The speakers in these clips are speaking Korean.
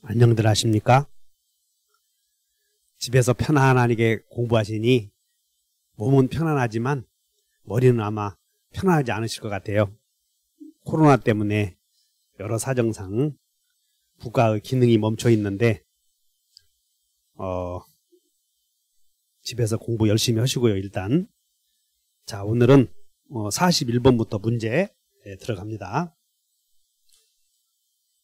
안녕들 하십니까? 집에서 편안하게 공부하시니 몸은 편안하지만 머리는 아마 편안하지 않으실 것 같아요. 코로나 때문에 여러 사정상 국가의 기능이 멈춰 있는데 집에서 공부 열심히 하시고요. 일단 자, 오늘은 41번부터 문제 들어갑니다.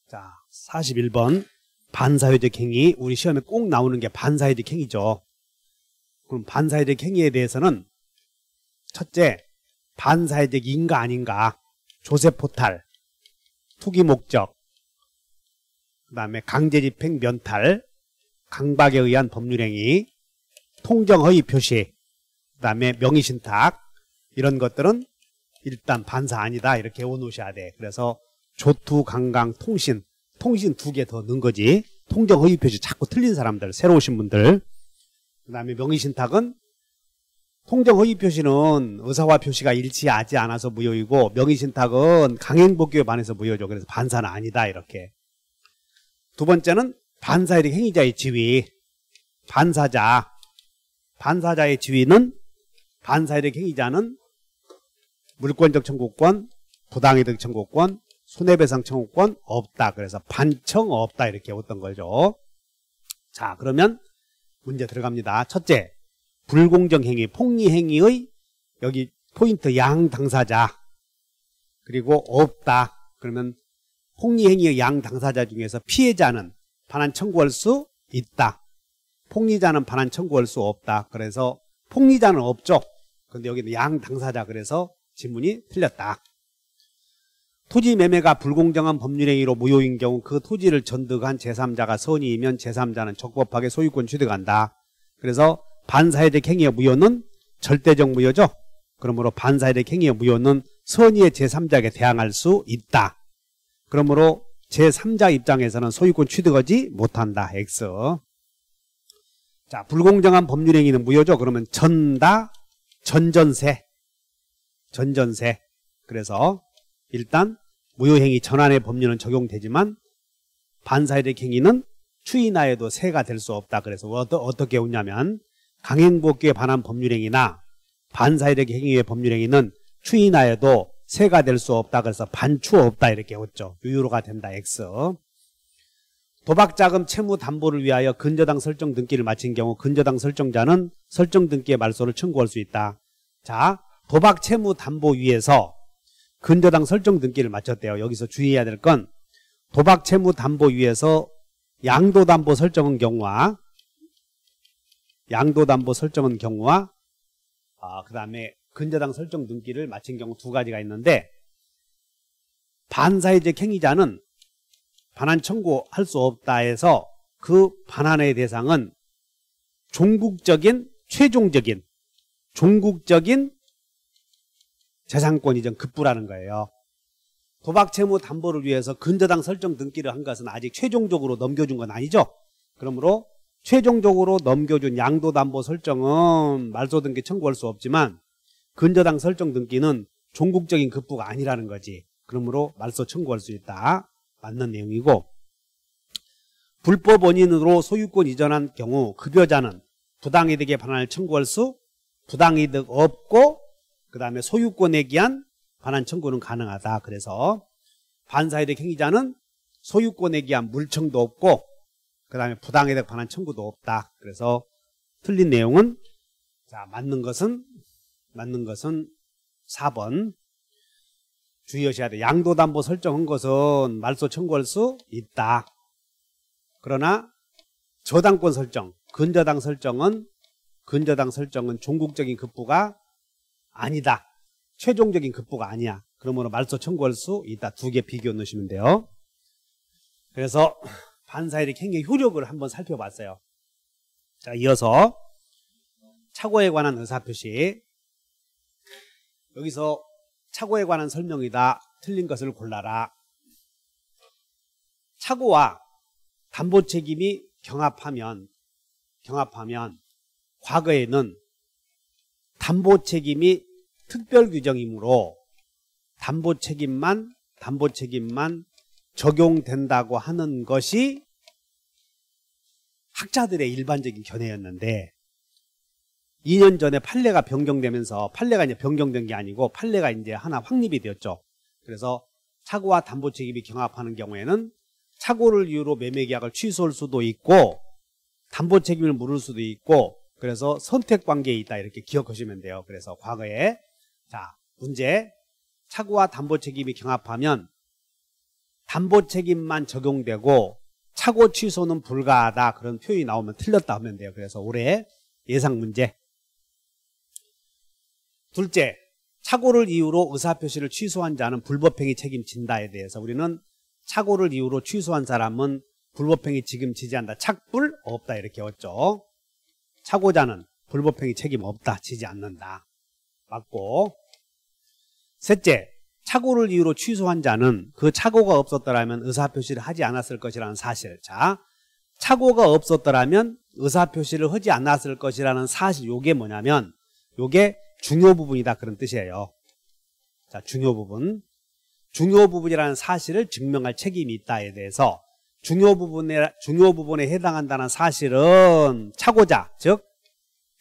자, 41번 반사회적 행위. 우리 시험에 꼭 나오는 게 반사회적 행위죠. 그럼 반사회적 행위에 대해서는 첫째, 반사회적인가 아닌가, 조세포탈, 투기 목적, 그 다음에 강제집행 면탈, 강박에 의한 법률행위, 통정허위 표시, 그 다음에 명의신탁, 이런 것들은 일단 반사 아니다 이렇게 외워놓으셔야 돼. 그래서 조투, 강강, 통신 두 개 더 넣은 거지. 통정허위 표시 자꾸 틀린 사람들, 새로 오신 분들. 그 다음에 명의신탁은 통정허위 표시는 의사와 표시가 일치하지 않아서 무효이고, 명의신탁은 강행복교에 반해서 무효죠. 그래서 반사는 아니다 이렇게. 두 번째는 반사회적 행위자의 지위. 반사자의 지위는, 반사회적 행위자는 물권적 청구권, 부당이득 청구권, 손해배상 청구권 없다. 그래서 반청 없다 이렇게 외웠던 거죠. 자, 그러면 문제 들어갑니다. 첫째, 불공정행위, 폭리행위의 여기 포인트 양 당사자. 그리고 없다. 그러면 폭리행위의 양 당사자 중에서 피해자는 반환 청구할 수 있다. 폭리자는 반환 청구할 수 없다. 그래서 폭리자는 없죠. 근데 여기는 양 당사자. 그래서 지문이 틀렸다. 토지 매매가 불공정한 법률행위로 무효인 경우 그 토지를 전득한 제3자가 선의이면 제3자는 적법하게 소유권 취득한다. 그래서 반사회적 행위의 무효는 절대적 무효죠. 그러므로 반사회적 행위의 무효는 선의의 제3자에게 대항할 수 있다. 그러므로 제3자 입장에서는 소유권 취득하지 못한다. X. 자, 불공정한 법률행위는 무효죠. 그러면 전전세. 그래서 일단 무효행위 전환의 법률은 적용되지만 반사회적 행위는 추인하여도 세가 될 수 없다. 그래서 어떻게 오냐면 강행복교에 반한 법률행위나 반사회적 행위의 법률행위는 추인하여도 세가 될 수 없다. 그래서 반추 없다 이렇게 했죠. 유효로가 된다. X. 도박자금 채무 담보를 위하여 근저당 설정 등기를 마친 경우 근저당 설정자는 설정 등기의 말소를 청구할 수 있다. 자, 도박 채무 담보 위에서 근저당 설정 등기를 마쳤대요. 여기서 주의해야 될 건 도박 채무 담보 위에서 양도담보 설정한 경우와 그 다음에 근저당 설정 등기를 마친 경우 두 가지가 있는데, 반사회적 행위자는 반환 청구할 수 없다 해서 그 반환의 대상은 최종적인 재산권 이전 급부라는 거예요. 도박 채무 담보를 위해서 근저당 설정 등기를 한 것은 아직 최종적으로 넘겨준 건 아니죠. 그러므로 최종적으로 넘겨준 양도담보 설정은 말소 등기 청구할 수 없지만 근저당 설정 등기는 종국적인 급부가 아니라는 거지. 그러므로 말소 청구할 수 있다. 맞는 내용이고, 불법 원인으로 소유권 이전한 경우 급여자는 부당이득에 반환을 청구할 수, 부당이득 없고 그 다음에 소유권에 기한 반환 청구는 가능하다. 그래서 반사회적 행위자는 소유권에 기한 물청도 없고 그 다음에 부당이득 반환 청구도 없다. 그래서 틀린 내용은, 자, 맞는 것은 4번. 주의하셔야 돼. 양도담보 설정한 것은 말소 청구할 수 있다. 그러나 저당권 설정, 근저당 설정은 종국적인 급부가 아니다. 최종적인 급부가 아니야. 그러므로 말소 청구할 수 있다. 두 개 비교 넣으시면 돼요. 그래서 반사회적 행위의 효력을 한번 살펴봤어요. 자, 이어서 착오에 관한 의사표시. 여기서 착오에 관한 설명이다. 틀린 것을 골라라. 착오와 담보 책임이 경합하면 과거에는 담보 책임이 특별 규정이므로 담보 책임만 적용된다고 하는 것이 학자들의 일반적인 견해였는데 2년 전에 판례가 변경되면서 판례가 이제 변경된 게 아니고 판례가 이제 하나 확립이 되었죠. 그래서 차고와 담보 책임이 경합하는 경우에는 차고를 이유로 매매 계약을 취소할 수도 있고 담보 책임을 물을 수도 있고 그래서 선택 관계에 있다 이렇게 기억하시면 돼요. 그래서 과거에 자 문제 차고와 담보 책임이 경합하면 담보 책임만 적용되고 차고 취소는 불가하다 그런 표현이 나오면 틀렸다 하면 돼요. 그래서 올해 예상 문제. 둘째, 차고를 이유로 의사표시를 취소한 자는 불법행위 책임진다에 대해서 우리는 차고를 이유로 취소한 사람은 불법행위 책임지지 않는다. 착불 없다 이렇게 했죠. 차고자는 불법행위 책임 없다. 지지 않는다. 맞고. 셋째, 차고를 이유로 취소한 자는 그 차고가 없었더라면 의사표시를 하지 않았을 것이라는 사실. 자, 차고가 없었더라면 의사표시를 하지 않았을 것이라는 사실. 요게 뭐냐면 요게 중요 부분이다 그런 뜻이에요. 자, 중요 부분. 중요 부분이라는 사실을 증명할 책임이 있다에 대해서 중요 부분에 해당한다는 사실은 차고자, 즉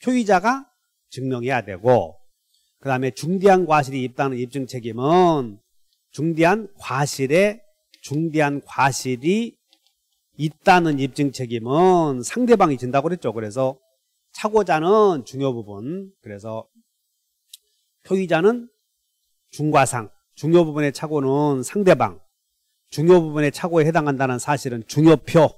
표의자가 증명해야 되고 그 다음에 중대한 과실이 있다는 입증 책임은 중대한 과실이 있다는 입증 책임은 상대방이 진다고 그랬죠. 그래서 차고자는 중요 부분, 그래서 표의자는 중과상, 중요 부분의 차고는 상대방, 중요 부분의 차고에 해당한다는 사실은 중요표,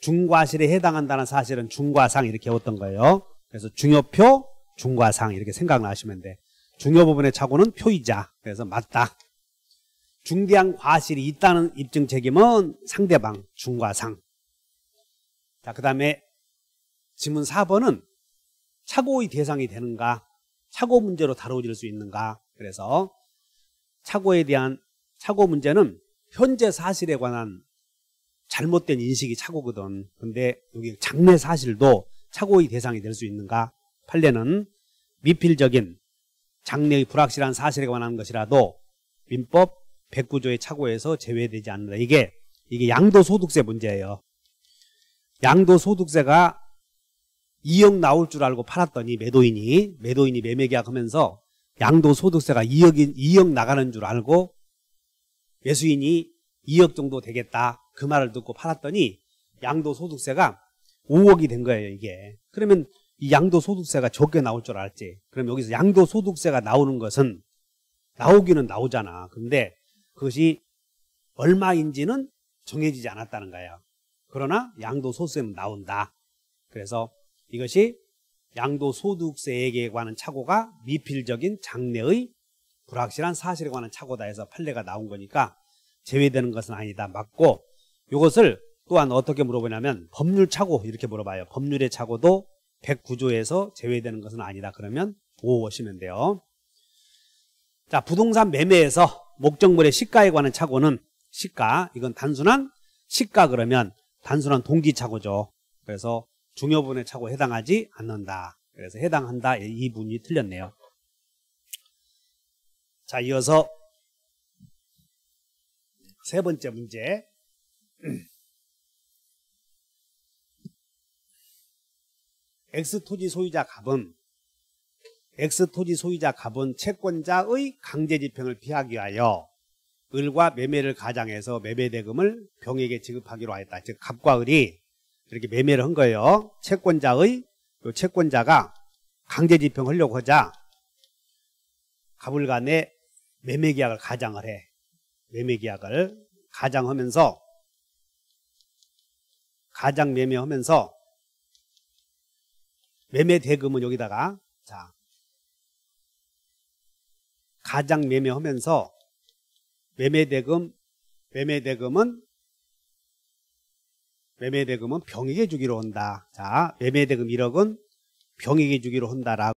중과실에 해당한다는 사실은 중과상 이렇게 어떤 거예요. 그래서 중요표, 중과상 이렇게 생각나시면 돼. 중요 부분의 차고는 표의자, 그래서 맞다. 중대한 과실이 있다는 입증 책임은 상대방, 중과상. 자, 그 다음에 질문 4번은 차고의 대상이 되는가? 차고 문제로 다뤄질 수 있는가? 그래서 차고에 대한 차고 문제는 현재 사실에 관한 잘못된 인식이 차고거든. 근데 여기 장래 사실도 차고의 대상이 될 수 있는가? 판례는 미필적인 장래의 불확실한 사실에 관한 것이라도 민법 109조의 차고에서 제외되지 않는다. 이게 양도소득세 문제예요. 양도소득세가 2억 나올 줄 알고 팔았더니 매도인이 매매계약하면서 양도소득세가 2억 나가는 줄 알고 매수인이 2억 정도 되겠다 그 말을 듣고 팔았더니 양도소득세가 5억이 된 거예요. 이게 그러면 이 양도소득세가 적게 나올 줄 알았지. 그럼 여기서 양도소득세가 나오는 것은 나오기는 나오잖아. 근데 그것이 얼마인지는 정해지지 않았다는 거예요. 그러나 양도소득세는 나온다. 그래서 이것이 양도소득세액에 관한 차고가 미필적인 장래의 불확실한 사실에 관한 차고다 해서 판례가 나온 거니까 제외되는 것은 아니다. 맞고 이것을 또한 어떻게 물어보냐면 법률 차고 이렇게 물어봐요. 법률의 차고도 109조에서 제외되는 것은 아니다. 그러면 5 오시면 돼요. 자, 부동산 매매에서 목적물의 시가에 관한 차고는 시가, 이건 단순한 시가 그러면 단순한 동기차고죠. 그래서 중요부분의 차고에 해당하지 않는다. 그래서 해당한다. 이 부분이 틀렸네요. 자, 이어서 세 번째 문제. X토지 소유자 갑은 채권자의 강제집행을 피하기 위하여 을과 매매를 가장해서 매매대금을 병에게 지급하기로 하였다. 즉 갑과 을이 이렇게 매매를 한 거예요. 채권자가 강제집행하려고 하자 갑을 간에 매매계약을 가장을 해. 매매계약을 가장하면서 매매하면서 매매대금은 여기다가 자 가장 매매하면서 매매대금은 병에게 주기로 한다. 자, 매매대금 1억은 병에게 주기로 한다라고